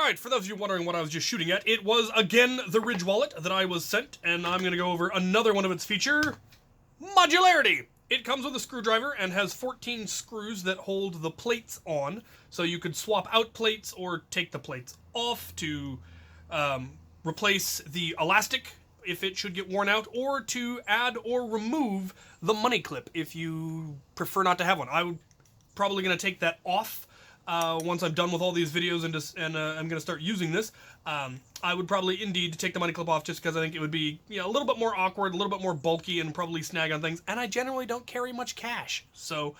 Alright, for those of you wondering what I was just shooting at, it was again the Ridge wallet that I was sent, and I'm going to go over another one of its feature, modularity. It comes with a screwdriver and has 14 screws that hold the plates on, so you could swap out plates or take the plates off to replace the elastic if it should get worn out, or to add or remove the money clip if you prefer not to have one. I'm probably going to take that off once I'm done with all these videos and I'm going to start using this. I would probably indeed take the money clip off just because I think it would be, you know, a little bit more awkward, a little bit more bulky, and probably snag on things. And I generally don't carry much cash. So,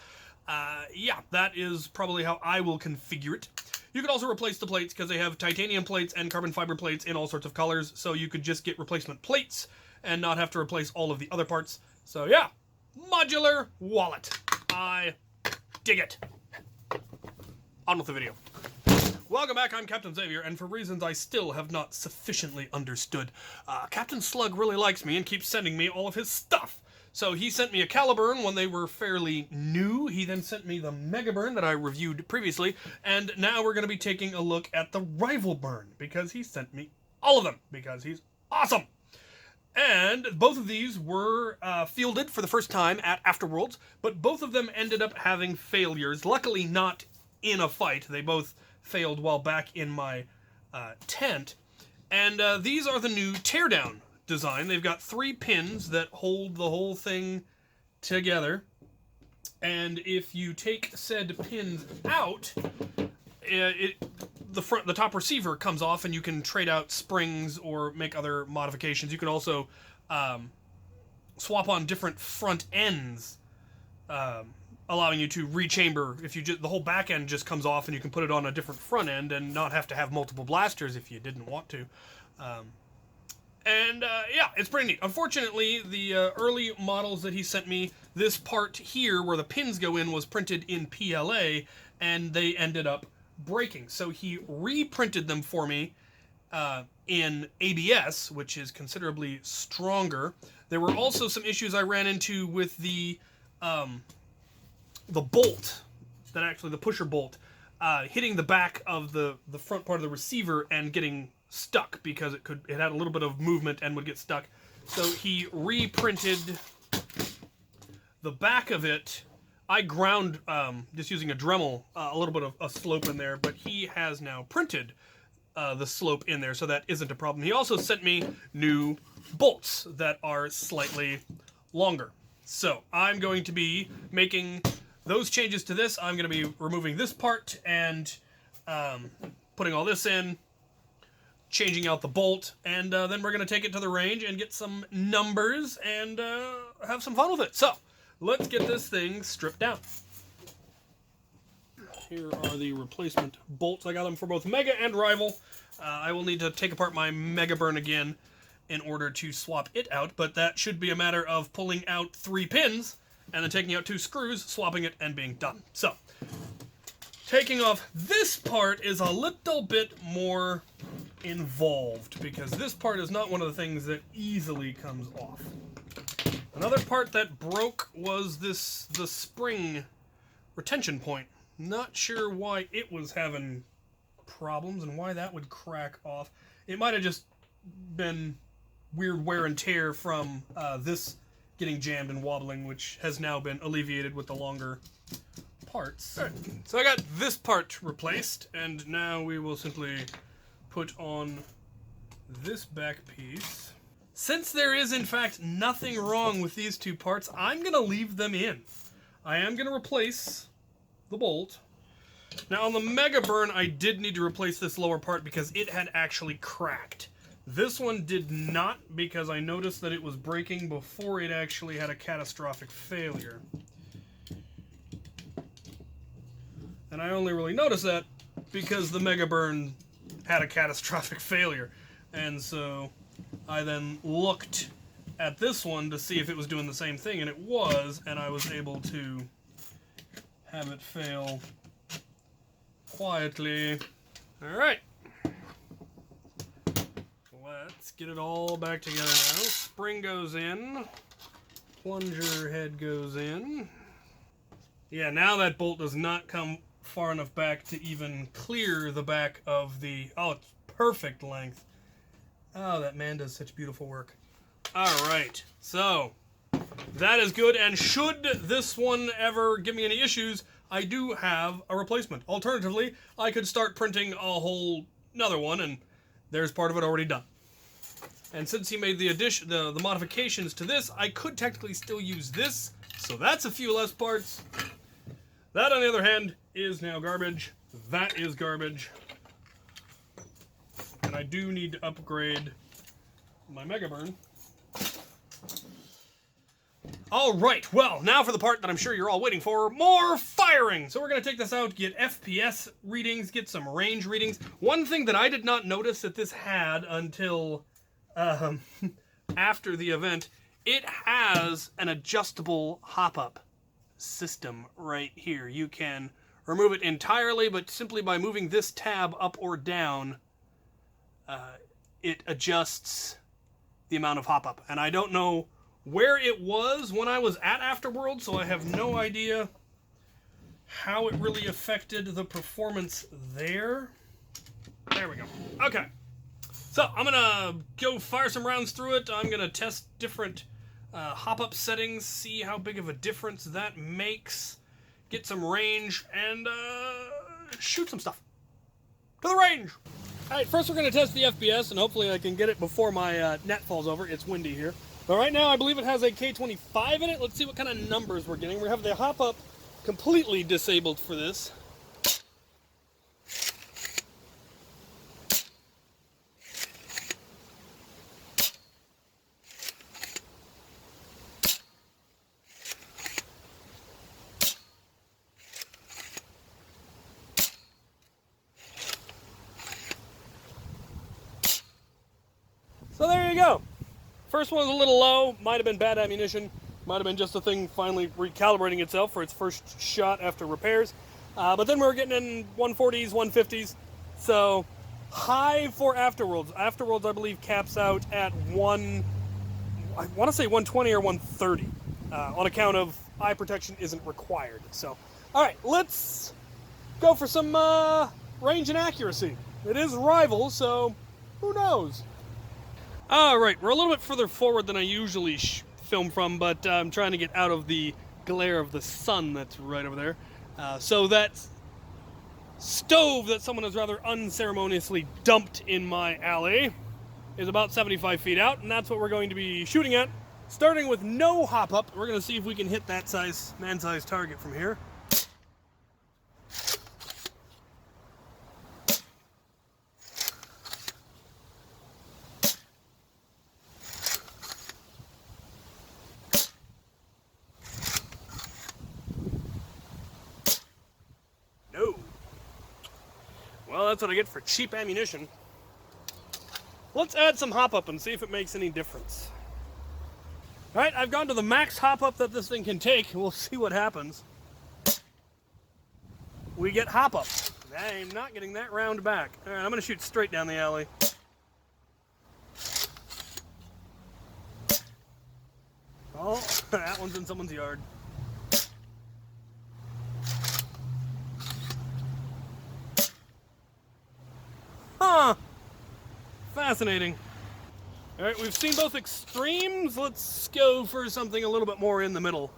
yeah, that is probably how I will configure it. You could also replace the plates because they have titanium plates and carbon fiber plates in all sorts of colors. So you could just get replacement plates and not have to replace all of the other parts. So, yeah, modular wallet. I dig it. On with the video. Welcome back, I'm Captain Xavier, and for reasons I still have not sufficiently understood, Captain Slug really likes me and keeps sending me all of his stuff. So he sent me a Caliburn when they were fairly new. He then sent me the Megaburn that I reviewed previously, and now we're going to be taking a look at the Rivalburn, because he sent me all of them, because he's awesome. And both of these were fielded for the first time at Afterworlds, but both of them ended up having failures. Luckily not in a fight. They both failed while back in my tent. And these are the new teardown design. They've got 3 pins that hold the whole thing together. And if you take said pins out, the top receiver comes off, and you can trade out springs or make other modifications. You can also swap on different front ends, allowing you to rechamber. If you the whole back end just comes off, and you can put it on a different front end and not have to have multiple blasters if you didn't want to. Yeah, it's pretty neat. Unfortunately, the early models that he sent me, this part here where the pins go in was printed in PLA, and they ended up breaking. So he reprinted them for me in ABS, which is considerably stronger. There were also some issues I ran into with the bolt, the pusher bolt, hitting the back of the front part of the receiver and getting stuck because it had a little bit of movement and would get stuck. So he reprinted the back of it. I ground, just using a Dremel, a little bit of a slope in there, but he has now printed the slope in there, so that isn't a problem. He also sent me new bolts that are slightly longer. So I'm going to be making those changes to this. I'm going to be removing this part and putting all this in, changing out the bolt, and then we're going to take it to the range and get some numbers and have some fun with it. So let's get this thing stripped down. Here are the replacement bolts. I got them for both Mega and Rival. I will need to take apart my Megaburn again in order to swap it out, but that should be a matter of pulling out 3 pins and then taking out 2 screws, swapping it, and being done. So, taking off this part is a little bit more involved, because this part is not one of the things that easily comes off. Another part that broke was the spring retention point. Not sure why it was having problems and why that would crack off. It might have just been weird wear and tear from this getting jammed and wobbling, which has now been alleviated with the longer parts. All right. So I got this part replaced, and now we will simply put on this back piece. Since there is in fact nothing wrong with these 2 parts, I'm going to leave them in. I am going to replace the bolt. Now on the Megaburn, I did need to replace this lower part because it had actually cracked. This one did not, because I noticed that it was breaking before it actually had a catastrophic failure. And I only really noticed that because the Megaburn had a catastrophic failure. And so I then looked at this one to see if it was doing the same thing, and it was, and I was able to have it fail quietly. Alright. Let's get it all back together now. Spring goes in. Plunger head goes in. Yeah, now that bolt does not come far enough back to even clear the back of the... Oh, it's perfect length. Oh, that man does such beautiful work. Alright, so that is good, and should this one ever give me any issues, I do have a replacement. Alternatively, I could start printing a whole another one, and there's part of it already done. And since he made the modifications to this, I could technically still use this, so that's a few less parts. That, on the other hand, is now garbage. That is garbage. And I do need to upgrade my Megaburn. Alright, well, now for the part that I'm sure you're all waiting for, more firing! So we're going to take this out, get FPS readings, get some range readings. One thing that I did not notice that this had until after the event, it has an adjustable hop-up system right here. You can remove it entirely, but simply by moving this tab up or down, it adjusts the amount of hop-up. And I don't know where it was when I was at Afterworld, so I have no idea how it really affected the performance there. There we go. Okay. So, I'm going to go fire some rounds through it. I'm going to test different hop-up settings, see how big of a difference that makes, get some range, and shoot some stuff. To the range! Alright, first we're going to test the FPS, and hopefully I can get it before my net falls over. It's windy here. But right now I believe it has a K25 in it. Let's see what kind of numbers we're getting. We have the hop-up completely disabled for this. So there you go. First one was a little low, might have been bad ammunition, might have been just the thing finally recalibrating itself for its first shot after repairs. But then we were getting in 140s, 150s, so high for Afterworlds. Afterworlds, I believe, caps out at I want to say 120 or 130, on account of eye protection isn't required. So, all right, let's go for some range and accuracy. It is Rival, so who knows? Alright, we're a little bit further forward than I usually film from, but I'm trying to get out of the glare of the sun that's right over there. So that stove that someone has rather unceremoniously dumped in my alley is about 75 feet out, and that's what we're going to be shooting at. Starting with no hop-up, we're going to see if we can hit that man-sized target from here. Well, that's what I get for cheap ammunition. Let's add some hop-up and see if it makes any difference. Alright, I've gone to the max hop-up that this thing can take. We'll see what happens. We get hop-up. I'm not getting that round back. Alright, I'm going to shoot straight down the alley. Oh, that one's in someone's yard. Huh. Fascinating. Alright, we've seen both extremes. Let's go for something a little bit more in the middle.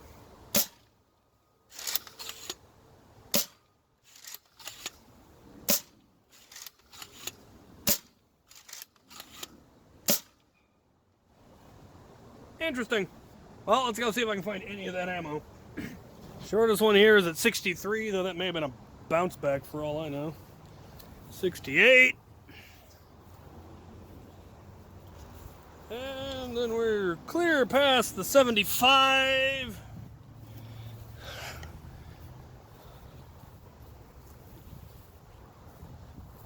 Interesting. Well, let's go see if I can find any of that ammo. Shortest one here is at 63, though that may have been a bounce back for all I know. 68. And then we're clear past the 75.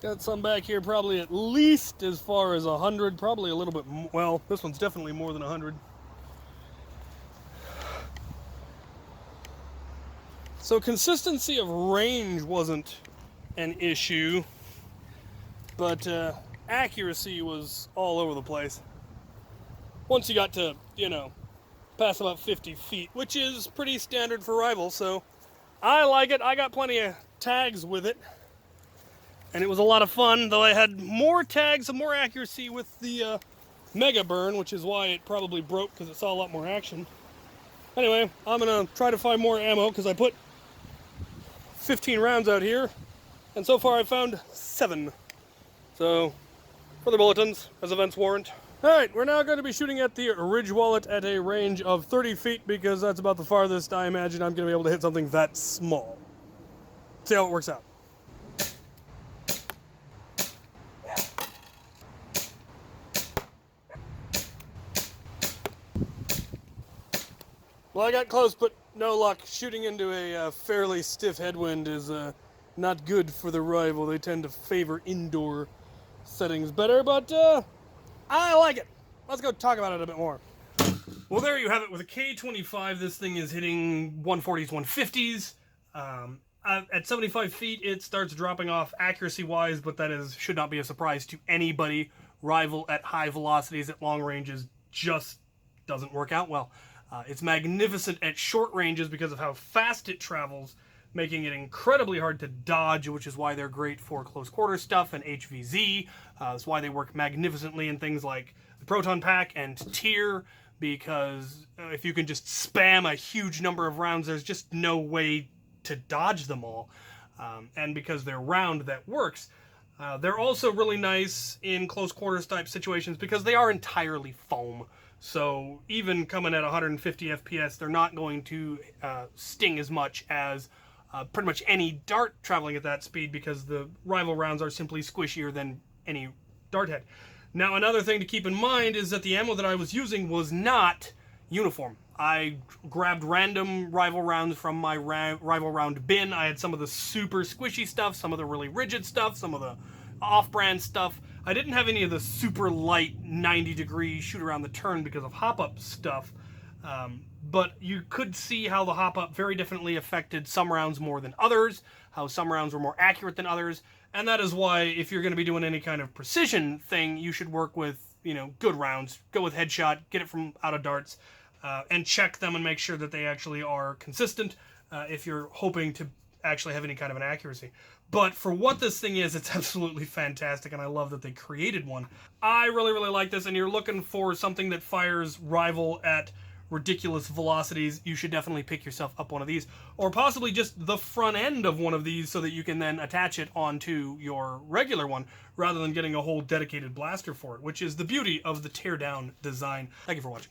Got some back here probably at least as far as 100, probably a little bit more. Well, this one's definitely more than 100. So consistency of range wasn't an issue, but accuracy was all over the place. Once you got to, past about 50 feet, which is pretty standard for Rival, so I like it. I got plenty of tags with it. And it was a lot of fun, though I had more tags and more accuracy with the Mega Burn, which is why it probably broke, because it saw a lot more action. Anyway, I'm going to try to find more ammo, because I put 15 rounds out here, and so far I've found 7. So, further bulletins, as events warrant. Alright, we're now going to be shooting at the Ridge Wallet at a range of 30 feet, because that's about the farthest I imagine I'm going to be able to hit something that small. See how it works out. Well, I got close, but no luck. Shooting into a fairly stiff headwind is not good for the rival. They tend to favor indoor settings better, but I like it. Let's go talk about it a bit more. Well, there you have it. With a K25, this thing is hitting 140s, 150s. At 75 feet, it starts dropping off accuracy-wise, but that should not be a surprise to anybody. Rival at high velocities at long ranges just doesn't work out well. It's magnificent at short ranges because of how fast it travels, making it incredibly hard to dodge, which is why they're great for close quarter stuff and HVZ. That's why they work magnificently in things like the Proton Pack and Tier, because if you can just spam a huge number of rounds, there's just no way to dodge them all. And because they're round, that works. They're also really nice in close quarters type situations because they are entirely foam. So even coming at 150 FPS, they're not going to sting as much as pretty much any dart traveling at that speed, because the rival rounds are simply squishier than any dart head. Now, another thing to keep in mind is that the ammo that I was using was not uniform. I grabbed random rival rounds from my rival round bin. I had some of the super squishy stuff, some of the really rigid stuff, some of the off-brand stuff. I didn't have any of the super light 90-degree shoot around the turn because of hop-up stuff, but you could see how the hop-up very definitely affected some rounds more than others, how some rounds were more accurate than others, and that is why if you're going to be doing any kind of precision thing, you should work with, good rounds. Go with headshot, get it from out of darts, and check them and make sure that they actually are consistent if you're hoping to actually have any kind of an accuracy. But for what this thing is, it's absolutely fantastic, and I love that they created one. I really, really like this, and you're looking for something that fires rival at ridiculous velocities, you should definitely pick yourself up one of these, or possibly just the front end of one of these so that you can then attach it onto your regular one, rather than getting a whole dedicated blaster for it, which is the beauty of the teardown design. Thank you for watching.